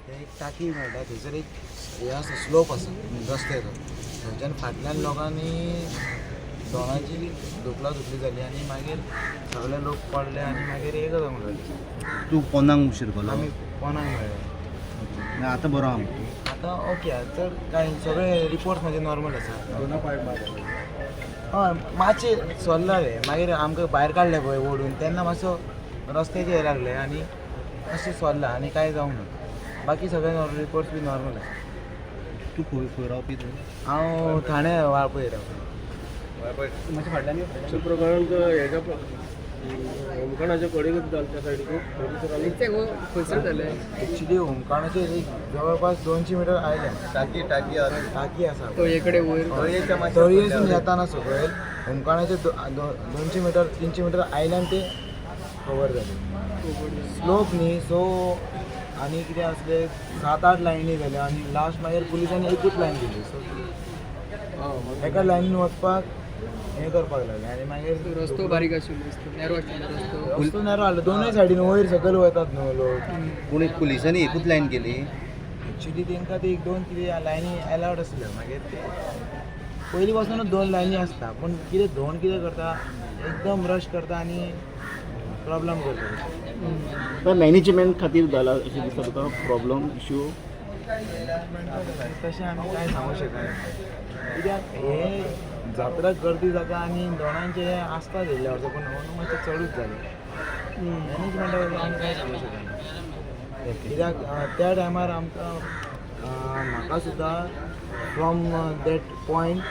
एक टाकी मेळटा थंयसर एक हे आसा स्लोप आसा रस्त्याचो थंयच्यान फाटल्यान लोकांनी दोनांची दुखला दुखली जाली आनी मागीर सगळे लोक पडले आनी मागीर एक जावंक लागली. तूं पोंदांक शिरकलो आमी कोणाक मेळ्ळे. आतां बरो आहा. आतां ओके तर कांय सगळे रिपोर्ट्स म्हाजे नॉर्मल आसा. हय मातशें चल्लाले मागीर आमकां भायर काडले पळय ओडून तेन्ना मातसो रस्त्याचेर हे लागले आनी मातशें चल्ला आनी कांय जावंक ना. बाकी सगळे रिपोर्ट्स बी नॉर्मल आसा. तूं खंय रावपी तूं? हांव ठाणे वाळपय रावता. मातशें फाटल्यान अशा प्रकारान हेच्या होमखणाच्या कडेकच जालें त्या सायडीक खंयसर जालें. एक्चुली होमकाणाचेर एक जवळपास 200 मिटर आयल्या टाकी आसा तळये कडेन वयर तळयेसून येताना सकयल होमकाणाचे 200 मिटर 300 मिटर आयल्यान ते कवर जाले. स्लोप न्ही सो आनी कितें आसले 7-8 लायनी जाल्या आनी लास्ट मागीर पुलिसांनी एकूच लायन दिली. सो एका लायनीन वचपाक हें करपाक लागलें आनी मागीर रस्तो बारीक आशिल्लो नॅरो आशिल्लो रस्तो नॅरो आहलो दोनूय सायडीन वयर सकयल वतात न्हू लोक. पूण पुलिसांनी एकूच लायन केली. एक्चुली तांकां ते 1-2 कितें लायनी एलावड आसल्यो मागीर ते पयलीं पासूनच 2 लायनी आसता पूण कितें धोंड कितें करता एकदम रश करता आनी प्रॉब्लेम करता. मॅनेजमेंट खातीर जाला अशें दिसता तुका प्रॉब्लम इश्यू? तशें आमी कांय सांगूं शकना कित्याक हे जात्राक गर्दी जाता आनी दोनांचे हे आसता दिल्ले वर्सा पूण हो मातशें चडूच जालें. मॅनेजमेंटा बद्दल आमी कांय सांगूं शकना कित्याक त्या टायमार आमकां म्हाका सुद्दां फ्रॉम दॅट पॉयंट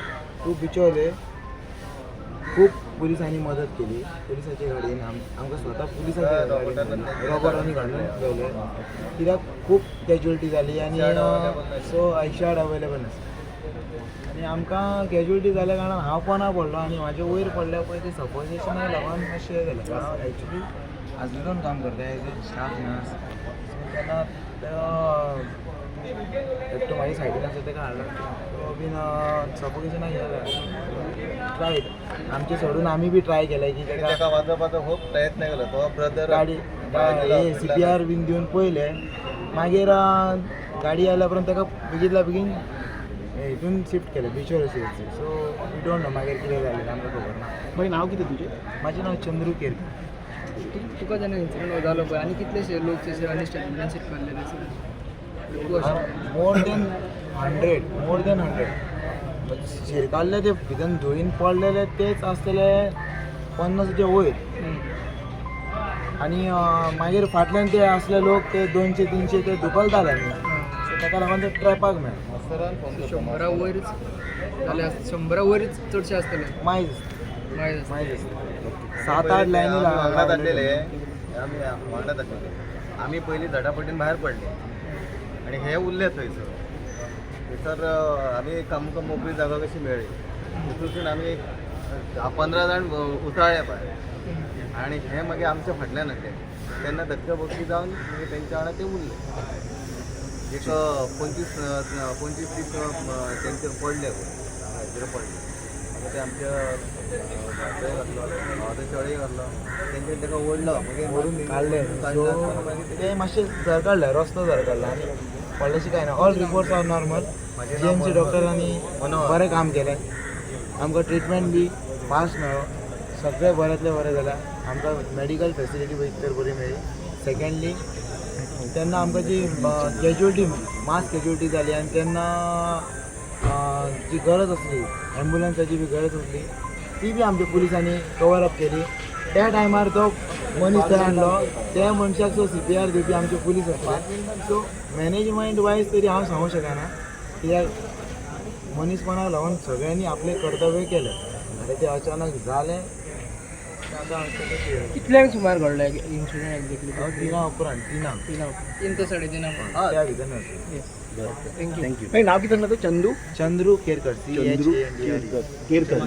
टू बिचोले खूब पुलिसांनी मदत केली. पुलिसाचे गाडयेन आमकां स्वता पुलिसाचे रॉबरांनी घालून गेले कित्याक खूब कॅज्युअलिटी जाली आनी सो आयशॉट अवेलेबल आसा आनी आमकां कॅज्युअलिटी जाल्या कारणान हांव पोना पडलो आनी म्हाजे वयर पडल्या पळय ते सफोकेशनाक लागून मातशें जालें. हांव एक्चुली हॉस्पिटलान काम करता एज ए स्टाफ नर्स. तेन्ना एकटो म्हाज्या सायडीन आसा ताका हाडलो तो बीन सफोकेशनाक हें जालें. ट्रायड आमचे सोडून आमी बी ट्राय केले की ताका वाजोवपाचो खूब प्रयत्न केलो. तो ब्रदर गाडी CPR बीन दिवन पळयले मागीर गाडी आयल्या उपरांत ताका बेगीतल्या बेगीन हितून शिफ्ट केलें बिचोले सिएचसी. सो वी डोंट नो मागीर कितें जालें आमकां खबर ना. मागीर नांव कितें तुजें? म्हाजें नांव चंद्रू केरकर. तुका जेन्ना इन्सिडंट जालो पळय आनी कितलेशे लोक थंयसर आनी स्टॅबिलान शिरकल्ले मोर देन 100 शिरकाल्ले ते भितर धुळीन पडलेले तेच आसतले 50च्या वयर आनी मागीर फाटल्यान ते आसले लोक ते 200-300 ते धुकलताले न्ही सो ताका लागून ते ट्रॅपाक मेळ्ळे. 100 वयरच जाले 100 वयरच चडशे आसतले मायज मागीर 7-8 लायनी वांगडात आसलेले आमी वांगडात आसलेले. आमी पयलीं झटापटीन भायर पडले आनी हे उरले थंयसर आमी आमकां मोकळी जागा कशी मेळ्ळी तितून आमी 15 जाण उताळ्ळे पळय आनी हे मागीर आमच्या फाटल्यान आसले तेन्ना धक्काबक्की जावन मागीर तेंच्या वांगडा ते उरले. एक 25-30 तेंचेर पडले हाचेर पडले. मागीर ते आमच्या भाजय घातलो चळी घातलो तेंच्यानी ताका ओडलो मागीर व्हरून काडले. सो ते मातशें झरकाडले रस्तो झरकाडला आनी पडलेशें कांय ना. All reports are normal. GMC डॉक्टरांनी बरें काम केलें. आमकां ट्रिटमेंट बी फास्ट मेळ्ळो. सगळें बऱ्यांतलें बरें जालें. आमकां मेडिकल फेसिलिटी तर बरी मेळ्ळी. सेकेंडली तेन्ना आमकां जी कॅज्युअलिटी मास कॅज्युअलिटी जाली आनी तेन्ना जी गरज आसली एम्बुलन्साची बी गरज आसली ती बी आमच्या पुलिसांनी कवर अप केली. त्या टायमार तो मनीस थंय हाडलो त्या मनशाक जो CPR दिवपी आमचे पुलीस आसले. सो मॅनेजमेंट वायज तरी हांव सांगूं शकना कित्याक मनीसपणाक लागून सगळ्यांनी आपलें कर्तव्य केलें आनी तें अचानक जालें. कितल्यांक सुमार घडलें इन्सिडंट एक्झॅक्टली? 3 उपरांत 3 ते 3:30 त्या भितर थँक्यू. नांव कितें सांगला तूं? चंद्रू केरकर. केरकर. केरकर